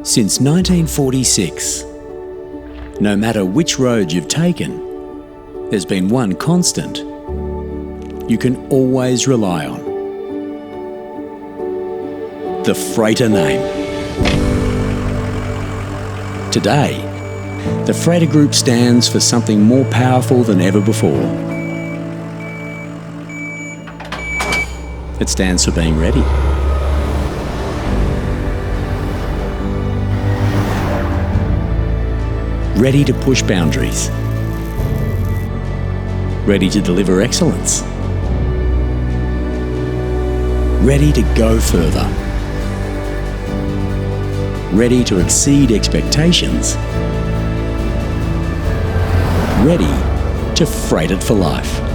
Since 1946, no matter which road you've taken, there's been one constant you can always rely on. The freighter name. Today, the Freighter Group stands for something more powerful than ever before. It stands for being ready. Ready to push boundaries. Ready to deliver excellence. Ready to go further. Ready to exceed expectations. Ready to freight it for life.